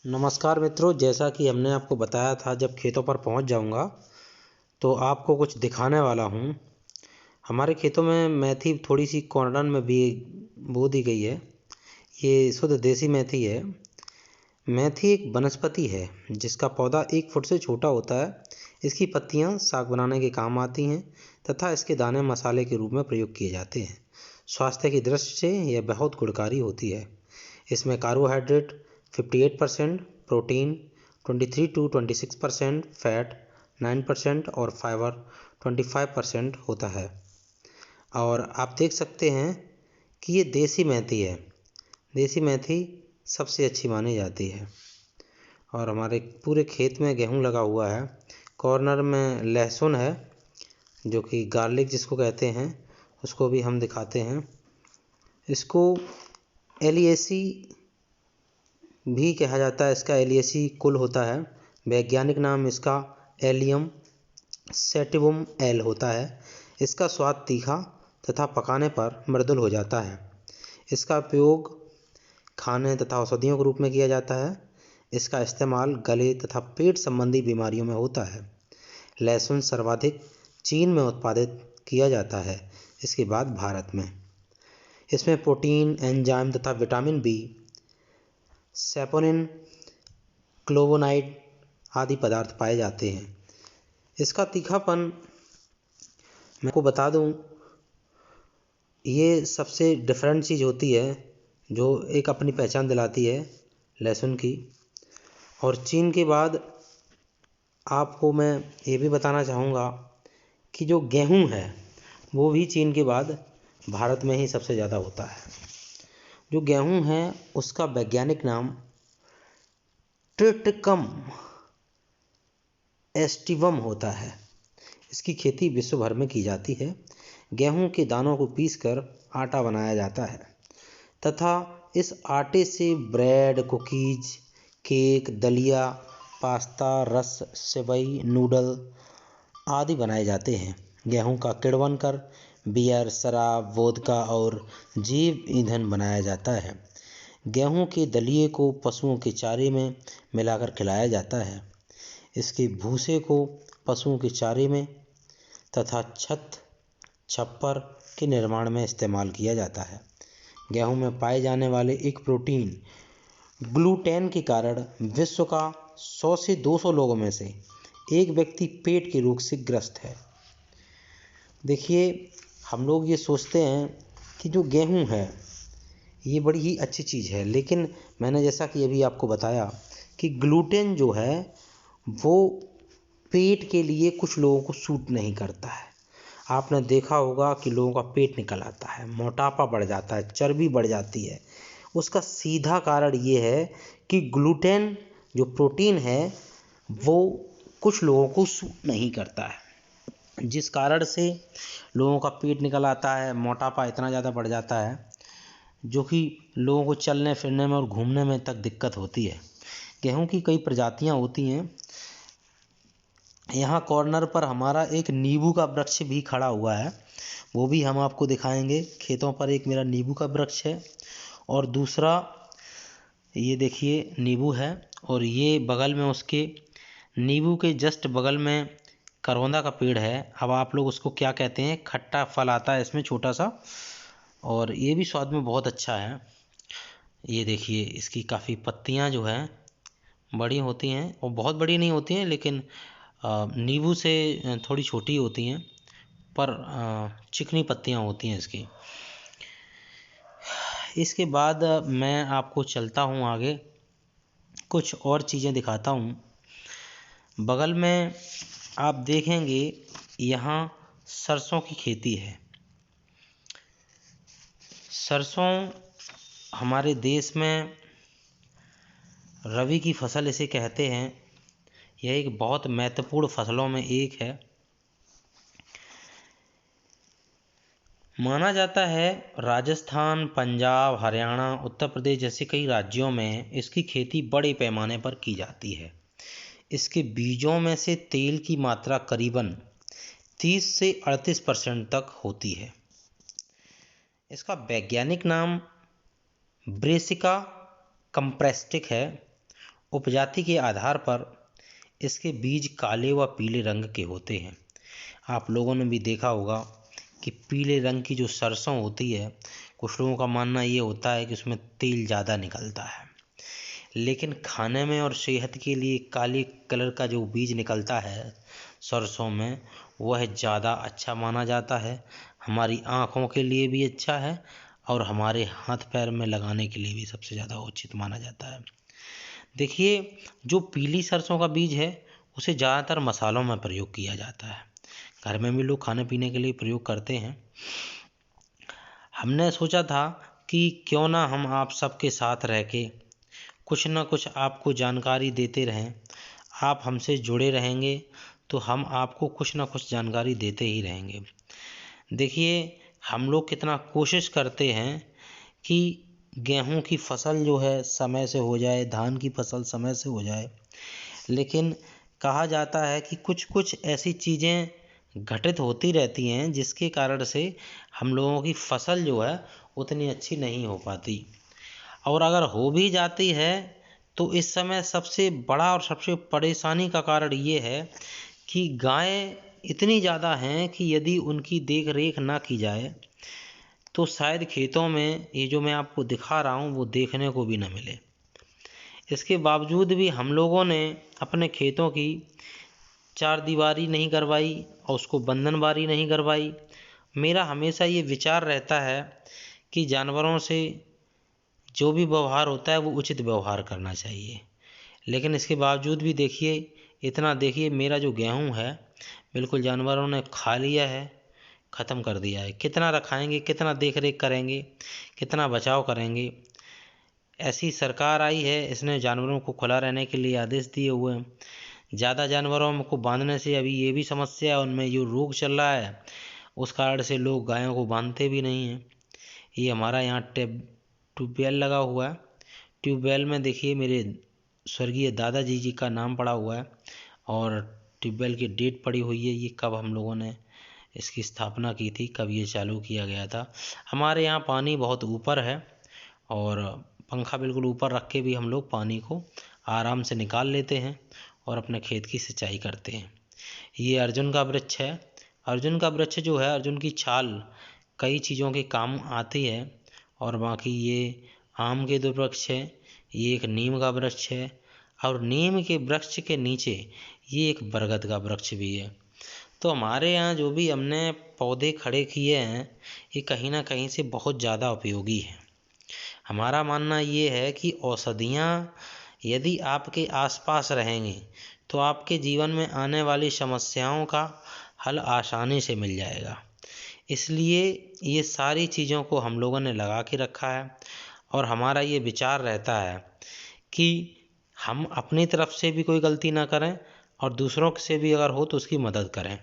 नमस्कार मित्रों, जैसा कि हमने आपको बताया था जब खेतों पर पहुंच जाऊंगा तो आपको कुछ दिखाने वाला हूं। हमारे खेतों में मेथी थोड़ी सी कॉर्नर में भी बो दी गई है। ये शुद्ध देसी मेथी है। मेथी एक वनस्पति है जिसका पौधा 1 फुट से छोटा होता है। इसकी पत्तियां साग बनाने के काम आती हैं तथा इसके दाने मसाले के रूप में प्रयोग किए जाते हैं। स्वास्थ्य की दृष्टि से यह बहुत गुणकारी होती है। इसमें कार्बोहाइड्रेट 58%, प्रोटीन 23 to 26%, फैट 9% और फाइबर 25% होता है। और आप देख सकते हैं कि ये देसी मेथी है। देसी मेथी सबसे अच्छी मानी जाती है। और हमारे पूरे खेत में गेहूं लगा हुआ है। कॉर्नर में लहसुन है जो कि गार्लिक जिसको कहते हैं, उसको भी हम दिखाते हैं। इसको एलियेसी भी कहा जाता है। इसका एलियेसी कुल होता है। वैज्ञानिक नाम इसका एलियम सैटिवम एल होता है। इसका स्वाद तीखा तथा पकाने पर मृदुल हो जाता है। इसका उपयोग खाने तथा औषधियों के रूप में किया जाता है। इसका इस्तेमाल गले तथा पेट संबंधी बीमारियों में होता है। लहसुन सर्वाधिक चीन में उत्पादित किया जाता है, इसके बाद भारत में। इसमें प्रोटीन, एंजाइम तथा विटामिन बी, सैपोनिन, क्लोवोनाइड आदि पदार्थ पाए जाते हैं। इसका तीखापन मैं आपको बता दूं, ये सबसे डिफरेंट चीज़ होती है जो एक अपनी पहचान दिलाती है लहसुन की। और चीन के बाद आपको मैं ये भी बताना चाहूँगा कि जो गेहूं है वो भी चीन के बाद भारत में ही सबसे ज़्यादा होता है। जो गेहूं है उसका वैज्ञानिक नाम ट्रिटिकम एस्टिवम होता है। इसकी खेती विश्व भर में की जाती है। गेहूं के दानों को पीसकर आटा बनाया जाता है तथा इस आटे से ब्रेड, कुकीज, केक, दलिया, पास्ता, रस, सेवई, नूडल आदि बनाए जाते हैं। गेहूं का किण्वन बनकर बियर, शराब, वोदका और जैव ईंधन बनाया जाता है। गेहूं के दलिए को पशुओं के चारे में मिलाकर खिलाया जाता है। इसके भूसे को पशुओं के चारे में तथा छत, छप्पर के निर्माण में इस्तेमाल किया जाता है। गेहूं में पाए जाने वाले एक प्रोटीन ग्लूटेन के कारण विश्व का 100 से 200 लोगों में से एक व्यक्ति पेट के रोग से ग्रस्त है। देखिए, हम लोग ये सोचते हैं कि जो गेहूं है ये बड़ी ही अच्छी चीज़ है, लेकिन मैंने जैसा कि अभी आपको बताया कि ग्लूटेन जो है वो पेट के लिए कुछ लोगों को सूट नहीं करता है। आपने देखा होगा कि लोगों का पेट निकल आता है, मोटापा बढ़ जाता है, चर्बी बढ़ जाती है। उसका सीधा कारण ये है कि ग्लूटेन जो प्रोटीन है वो कुछ लोगों को सूट नहीं करता है, जिस कारण से लोगों का पेट निकल आता है, मोटापा इतना ज़्यादा बढ़ जाता है जो कि लोगों को चलने फिरने में और घूमने में तक दिक्कत होती है। गेहूं की कई प्रजातियां होती हैं। यहाँ कॉर्नर पर हमारा एक नींबू का वृक्ष भी खड़ा हुआ है, वो भी हम आपको दिखाएंगे। खेतों पर एक मेरा नींबू का वृक्ष है और दूसरा ये देखिए नींबू है, और ये बगल में उसके नींबू के जस्ट बगल में करौंदा का पेड़ है। अब आप लोग उसको क्या कहते हैं, खट्टा फल आता है इसमें छोटा सा, और ये भी स्वाद में बहुत अच्छा है। ये देखिए इसकी काफ़ी पत्तियां जो हैं बड़ी होती हैं, और बहुत बड़ी नहीं होती हैं, लेकिन नींबू से थोड़ी छोटी होती हैं, पर चिकनी पत्तियां होती हैं इसकी। इसके बाद मैं आपको चलता हूँ आगे, कुछ और चीज़ें दिखाता हूँ। बगल में आप देखेंगे यहाँ सरसों की खेती है। सरसों हमारे देश में रबी की फसल इसे कहते हैं। यह एक बहुत महत्वपूर्ण फसलों में एक है। माना जाता है राजस्थान, पंजाब, हरियाणा, उत्तर प्रदेश जैसे कई राज्यों में इसकी खेती बड़े पैमाने पर की जाती है। इसके बीजों में से तेल की मात्रा करीबन 30 से 38% तक होती है। इसका वैज्ञानिक नाम ब्रेसिका कंप्रेस्टिक है उपजाति के आधार पर इसके बीज काले व पीले रंग के होते हैं। आप लोगों ने भी देखा होगा कि पीले रंग की जो सरसों होती है, कुछ लोगों का मानना ये होता है कि उसमें तेल ज़्यादा निकलता है, लेकिन खाने में और सेहत के लिए काले कलर का जो बीज निकलता है सरसों में, वह ज़्यादा अच्छा माना जाता है। हमारी आँखों के लिए भी अच्छा है और हमारे हाथ पैर में लगाने के लिए भी सबसे ज़्यादा उचित माना जाता है। देखिए, जो पीली सरसों का बीज है उसे ज़्यादातर मसालों में प्रयोग किया जाता है। घर में भी लोग खाने पीने के लिए प्रयोग करते हैं। हमने सोचा था कि क्यों ना हम आप सबके साथ रह के कुछ ना कुछ आपको जानकारी देते रहें। आप हमसे जुड़े रहेंगे तो हम आपको कुछ ना कुछ जानकारी देते ही रहेंगे। देखिए, हम लोग कितना कोशिश करते हैं कि गेहूं की फसल जो है समय से हो जाए, धान की फसल समय से हो जाए, लेकिन कहा जाता है कि कुछ कुछ ऐसी चीज़ें घटित होती रहती हैं जिसके कारण से हम लोगों की फसल जो है उतनी अच्छी नहीं हो पाती, और अगर हो भी जाती है तो इस समय सबसे बड़ा और सबसे परेशानी का कारण ये है कि गायें इतनी ज़्यादा हैं कि यदि उनकी देख रेख ना की जाए तो शायद खेतों में ये जो मैं आपको दिखा रहा हूँ वो देखने को भी ना मिले। इसके बावजूद भी हम लोगों ने अपने खेतों की चार दीवारी नहीं करवाई और उसको बंधनबारी नहीं करवाई। मेरा हमेशा ये विचार रहता है कि जानवरों से जो भी व्यवहार होता है वो उचित व्यवहार करना चाहिए, लेकिन इसके बावजूद भी देखिए मेरा जो गेहूं है बिल्कुल जानवरों ने खा लिया है, ख़त्म कर दिया है। कितना रखाएंगे, कितना देख रेख करेंगे, कितना बचाव करेंगे। ऐसी सरकार आई है, इसने जानवरों को खुला रहने के लिए आदेश दिए हुए हैं। ज़्यादा जानवरों को बांधने से अभी ये भी समस्या है, उनमें जो रोग चल रहा है उस कारण से लोग गायों को बांधते भी नहीं हैं। ये हमारा यहाँ ट्यूबवेल लगा हुआ है। ट्यूबवेल में देखिए मेरे स्वर्गीय दादाजी जी का नाम पड़ा हुआ है और ट्यूबवेल की डेट पड़ी हुई है, ये कब हम लोगों ने इसकी स्थापना की थी, कब ये चालू किया गया था। हमारे यहाँ पानी बहुत ऊपर है और पंखा बिल्कुल ऊपर रख के भी हम लोग पानी को आराम से निकाल लेते हैं और अपने खेत की सिंचाई करते हैं। ये अर्जुन का वृक्ष है। अर्जुन का वृक्ष जो है, अर्जुन की छाल कई चीज़ों के काम आती है, और बाकी ये आम के दो वृक्ष हैं, ये एक नीम का वृक्ष है और नीम के वृक्ष के नीचे ये एक बरगद का वृक्ष भी है। तो हमारे यहाँ जो भी हमने पौधे खड़े किए हैं ये कहीं ना कहीं से बहुत ज़्यादा उपयोगी हैं। हमारा मानना ये है कि औषधियाँ यदि आपके आसपास रहेंगी तो आपके जीवन में आने वाली समस्याओं का हल आसानी से मिल जाएगा। इसलिए ये सारी चीज़ों को हम लोगों ने लगा के रखा है और हमारा ये विचार रहता है कि हम अपनी तरफ से भी कोई गलती ना करें और दूसरों से भी अगर हो तो उसकी मदद करें।